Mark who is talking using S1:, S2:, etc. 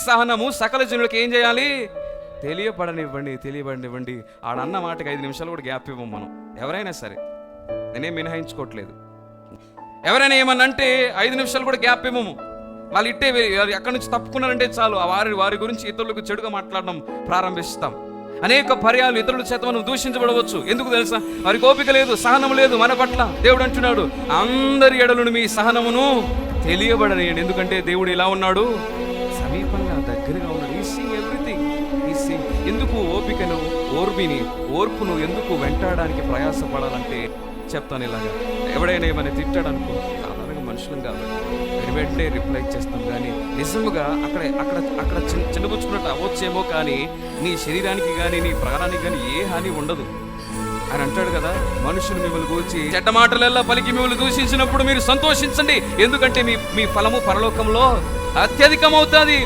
S1: సహనము సకల జనులకు ఏం చేయాలి? తెలియబడనివ్వండి. ఆడన్న మాటకి 5 నిమిషాలు కూడా గ్యాప్ ఇవ్వం మనం, ఎవరైనా సరే. నేనేం మినహాయించుకోవట్లేదు. ఎవరైనా ఏమన్నా అంటే 5 నిమిషాలు కూడా గ్యాప్ ఇవ్వము. వాళ్ళు ఇట్టే ఎక్కడి నుంచి తప్పుకున్నారంటే చాలు వారి గురించి ఇతరులకు చెడుగా మాట్లాడడం ప్రారంభిస్తాం. అనేక పర్యాలు ఇతరుల చేత మనం దూషించబడవచ్చు. ఎందుకు తెలుసా? వారికి ఓపిక లేదు, సహనం లేదు మన పట్ల. దేవుడు అంటున్నాడు, అందరి ఎడలను మీ సహనమును తెలియబడనియండి. ఎందుకంటే దేవుడు ఇలా ఉన్నాడు, సమీపంగా దగ్గరగా ఉన్నాడు. ఈ సీయింగ్ ఎవ్రీథింగ్. ఎందుకు ఓపికను ఓర్పును ఎందుకు వెంటాడడానికి ప్రయాసపడాలంటే చెప్తాను ఇలాగా. ఎవడైనా ఏమైనా తిట్టాడనుకో, సాధారణంగా మనుషులం కాబట్టి వెంటనే రిప్లై చేస్తాం. కానీ నిజముగా అక్కడ చిన్నపుచ్చుకున్నట్టు అవ్వచ్చేమో, కానీ నీ శరీరానికి కానీ నీ ప్రాణానికి కానీ ఏ హాని ఉండదు. ఆయన అంటాడు కదా, మనుషులు మిమ్మల్ని గూర్చి చెడ్డ మాటలెల్లా పలికి మిమ్మల్ని దూషించినప్పుడు మీరు సంతోషించండి, ఎందుకంటే మీ ఫలము పరలోకంలో అత్యధికమవుతుంది.